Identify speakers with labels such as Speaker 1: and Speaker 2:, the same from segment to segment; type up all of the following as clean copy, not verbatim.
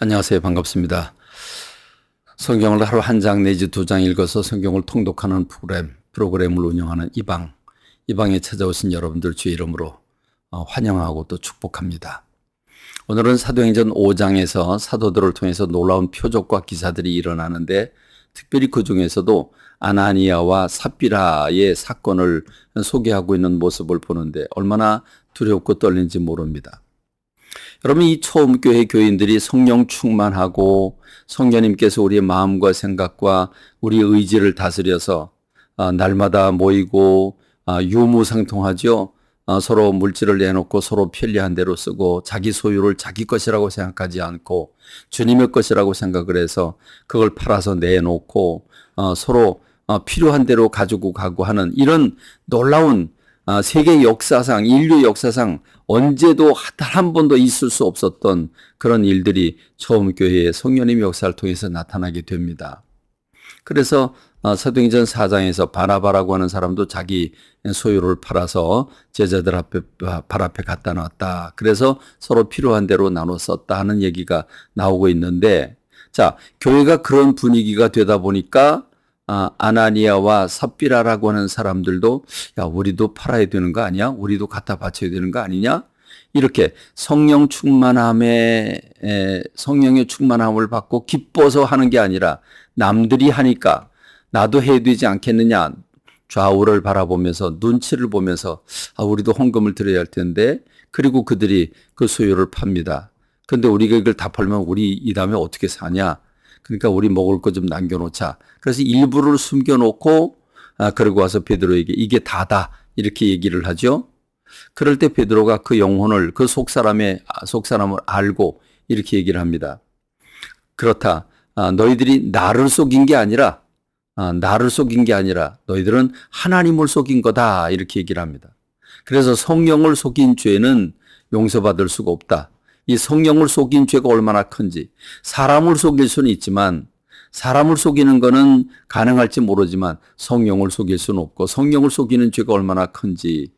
Speaker 1: 안녕하세요. 반갑습니다. 성경을 하루 한 장 내지 두 장 읽어서 성경을 통독하는 프로그램을 운영하는 이방에 찾아오신 여러분들 주의 이름으로 환영하고 또 축복합니다. 오늘은 사도행전 5장에서 사도들을 통해서 놀라운 표적과 기사들이 일어나는데 특별히 그 중에서도 아나니아와 삽비라의 사건을 소개하고 있는 모습을 보는데 얼마나 두렵고 떨리는지 모릅니다. 여러분, 이 처음 교회 교인들이 성령 충만하고 성령님께서 우리의 마음과 생각과 우리의 의지를 다스려서 날마다 모이고 유무상통하죠. 서로 물질을 내놓고 서로 편리한 대로 쓰고 자기 소유를 자기 것이라고 생각하지 않고 주님의 것이라고 생각을 해서 그걸 팔아서 내놓고 서로 필요한 대로 가지고 가고 하는 이런 놀라운 세계 역사상, 인류 역사상 언제도 단 한 번도 있을 수 없었던 그런 일들이 처음 교회의 성령님의 역사를 통해서 나타나게 됩니다. 그래서 사도행전 4장에서 바나바라고 하는 사람도 자기 소유를 팔아서 제자들 앞에 발 앞에 갖다 놨다. 그래서 서로 필요한 대로 나눠 썼다 하는 얘기가 나오고 있는데, 자, 교회가 그런 분위기가 되다 보니까 아나니아와 삽비라라고 하는 사람들도 야, 우리도 팔아야 되는 거 아니야? 우리도 갖다 바쳐야 되는 거 아니냐? 이렇게 성령의 충만함을 받고 기뻐서 하는 게 아니라 남들이 하니까 나도 해야 되지 않겠느냐? 좌우를 바라보면서 눈치를 보면서 우리도 헌금을 드려야 할 텐데, 그리고 그들이 그 소유를 팝니다. 그런데 우리가 이걸 다 팔면 우리 이 다음에 어떻게 사냐? 그러니까 우리 먹을 거 좀 남겨놓자. 그래서 일부를 숨겨놓고 그러고 와서 베드로에게 이게 다다 이렇게 얘기를 하죠. 그럴 때 베드로가 그 영혼을 그 속사람을 알고 이렇게 얘기를 합니다. 그렇다. 너희들이 나를 속인 게 아니라 너희들은 하나님을 속인 거다 이렇게 얘기를 합니다. 그래서 성령을 속인 죄는 용서받을 수가 없다. 이 성령을 속인 죄가 얼마나 큰지, 사람을 속일 수는 있지만 사람을 속이는 거는 가능할지 모르지만 성령을 속일 수는 없고 성령을 속이는 죄가 얼마나 큰지.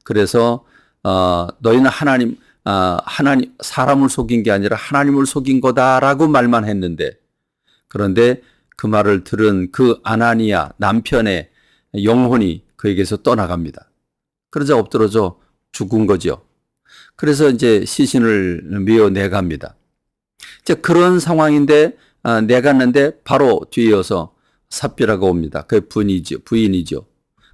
Speaker 1: 그래서 너희는 사람을 속인 게 아니라 하나님을 속인 거다라고 말만 했는데, 그런데 그 말을 들은 그 아나니아 남편의 영혼이 그에게서 떠나갑니다. 그러자 엎드러져 죽은 거죠. 그래서 이제 시신을 메어 내갑니다. 이제 그런 상황인데 내갔는데 바로 뒤에 이어서 삽비라가 옵니다. 그 부인이죠.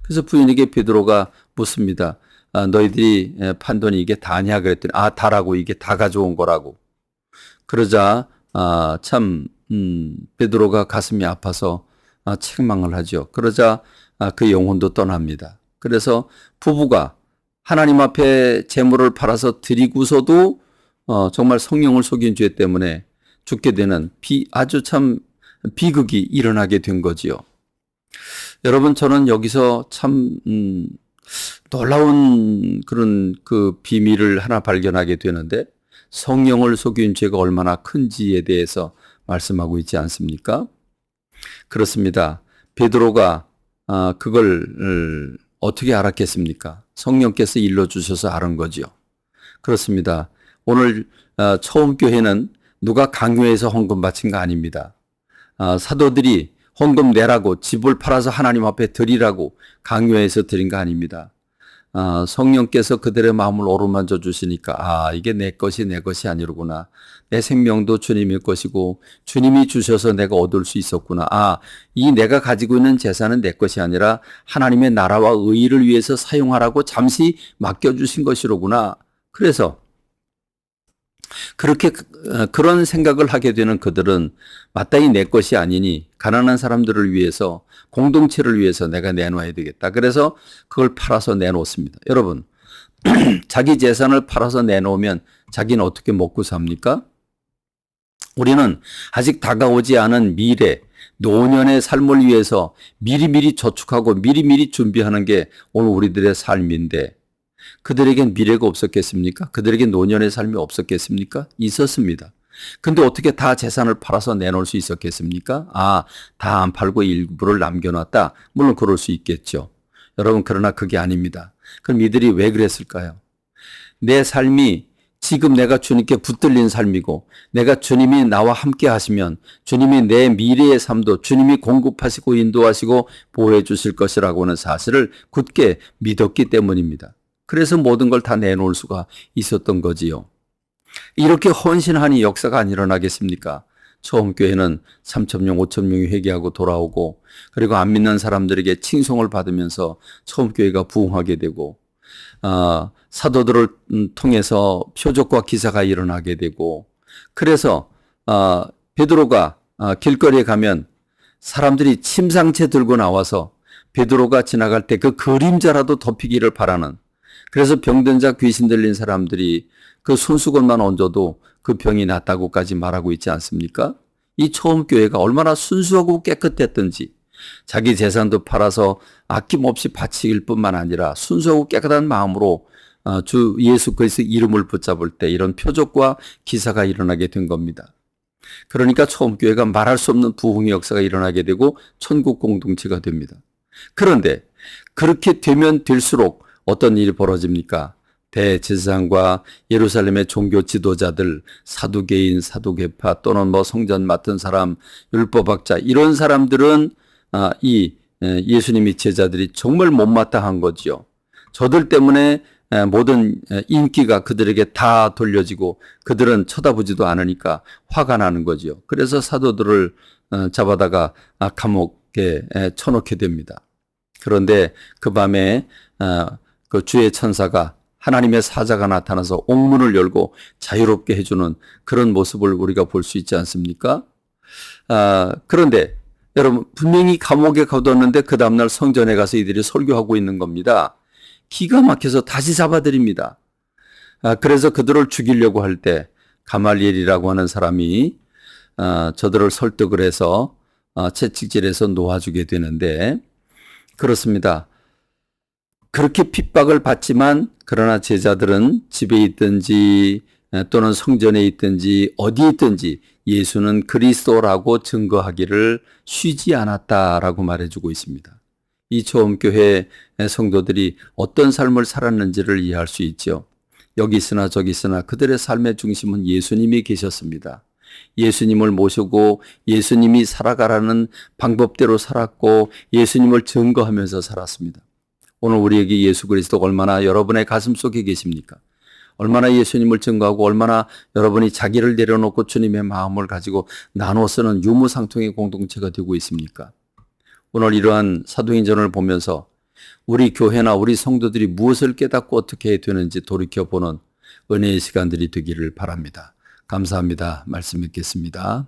Speaker 1: 그래서 부인에게 베드로가 묻습니다. 너희들이 판 돈이 이게 다냐 그랬더니 다라고, 이게 다 가져온 거라고. 그러자 참 베드로가 가슴이 아파서 책망을 하죠. 그러자 그 영혼도 떠납니다. 그래서 부부가 하나님 앞에 재물을 팔아서 드리고서도 정말 성령을 속인 죄 때문에 죽게 되는 아주 참 비극이 일어나게 된 거지요. 여러분, 저는 여기서 참 놀라운 그런 그 비밀을 하나 발견하게 되는데, 성령을 속인 죄가 얼마나 큰지에 대해서 말씀하고 있지 않습니까? 그렇습니다. 베드로가 그걸 어떻게 알았겠습니까? 성령께서 일러주셔서 알은 거죠. 그렇습니다. 오늘 처음 교회는 누가 강요해서 헌금 바친 거 아닙니다. 사도들이 헌금 내라고, 집을 팔아서 하나님 앞에 드리라고 강요해서 드린 거 아닙니다. 성령께서 그들의 마음을 어루만져 주시니까 이게 내 것이 아니로구나. 내 생명도 주님의 것이고 주님이 주셔서 내가 얻을 수 있었구나. 이 내가 가지고 있는 재산은 내 것이 아니라 하나님의 나라와 의의를 위해서 사용하라고 잠시 맡겨주신 것이로구나. 그래서 그런 생각을 하게 되는 그들은 마땅히 내 것이 아니니 가난한 사람들을 위해서, 공동체를 위해서 내가 내놓아야 되겠다. 그래서 그걸 팔아서 내놓습니다. 여러분, 자기 재산을 팔아서 내놓으면 자기는 어떻게 먹고 삽니까? 우리는 아직 다가오지 않은 미래, 노년의 삶을 위해서 미리미리 저축하고 미리미리 준비하는 게 오늘 우리들의 삶인데, 그들에겐 미래가 없었겠습니까? 그들에겐 노년의 삶이 없었겠습니까? 있었습니다. 근데 어떻게 다 재산을 팔아서 내놓을 수 있었겠습니까? 다 안 팔고 일부를 남겨놨다. 물론 그럴 수 있겠죠. 여러분, 그러나 그게 아닙니다. 그럼 이들이 왜 그랬을까요? 내 삶이 지금 내가 주님께 붙들린 삶이고 내가 주님이 나와 함께 하시면 주님이 내 미래의 삶도 주님이 공급하시고 인도하시고 보호해 주실 것이라고 하는 사실을 굳게 믿었기 때문입니다. 그래서 모든 걸 다 내놓을 수가 있었던 거지요. 이렇게 헌신하니 역사가 안 일어나겠습니까? 처음 교회는 3,000명, 5,000명이 회개하고 돌아오고 그리고 안 믿는 사람들에게 칭송을 받으면서 처음 교회가 부흥하게 되고 사도들을 통해서 표적과 기사가 일어나게 되고 그래서 베드로가 길거리에 가면 사람들이 침상채 들고 나와서 베드로가 지나갈 때 그 그림자라도 덮이기를 바라는 그래서 병든 자 귀신 들린 사람들이 그 손수건만 얹어도 그 병이 낫다고까지 말하고 있지 않습니까? 이 처음 교회가 얼마나 순수하고 깨끗했던지 자기 재산도 팔아서 아낌없이 바치길 뿐만 아니라 순수하고 깨끗한 마음으로 주 예수 그리스도 이름을 붙잡을 때 이런 표적과 기사가 일어나게 된 겁니다. 그러니까 처음 교회가 말할 수 없는 부흥의 역사가 일어나게 되고 천국 공동체가 됩니다. 그런데 그렇게 되면 될수록 어떤 일이 벌어집니까? 대제사장과 예루살렘의 종교 지도자들, 사두개인, 사두개파 또는 성전 맡은 사람, 율법학자 이런 사람들은 이 예수님의 제자들이 정말 못마땅한 거지요. 저들 때문에 모든 인기가 그들에게 다 돌려지고 그들은 쳐다보지도 않으니까 화가 나는 거지요. 그래서 사도들을 잡아다가 감옥에 쳐놓게 됩니다. 그런데 그 밤에 그 주의 천사가 하나님의 사자가 나타나서 옥문을 열고 자유롭게 해주는 그런 모습을 우리가 볼 수 있지 않습니까? 그런데 여러분 분명히 감옥에 가뒀는데 그 다음날 성전에 가서 이들이 설교하고 있는 겁니다. 기가 막혀서 다시 잡아들입니다. 그래서 그들을 죽이려고 할 때 가말리엘이라고 하는 사람이 저들을 설득을 해서 채찍질해서 놓아주게 되는데 그렇습니다. 그렇게 핍박을 받지만 그러나 제자들은 집에 있든지 또는 성전에 있든지 어디에 있든지 예수는 그리스도라고 증거하기를 쉬지 않았다라고 말해주고 있습니다. 이 처음 교회 성도들이 어떤 삶을 살았는지를 이해할 수 있죠. 여기 있으나 저기 있으나 그들의 삶의 중심은 예수님이 계셨습니다. 예수님을 모시고 예수님이 살아가라는 방법대로 살았고 예수님을 증거하면서 살았습니다. 오늘 우리에게 예수 그리스도가 얼마나 여러분의 가슴 속에 계십니까? 얼마나 예수님을 증거하고 얼마나 여러분이 자기를 내려놓고 주님의 마음을 가지고 나눠 쓰는 유무상통의 공동체가 되고 있습니까? 오늘 이러한 사도행전을 보면서 우리 교회나 우리 성도들이 무엇을 깨닫고 어떻게 해야 되는지 돌이켜보는 은혜의 시간들이 되기를 바랍니다. 감사합니다. 말씀 읽겠습니다.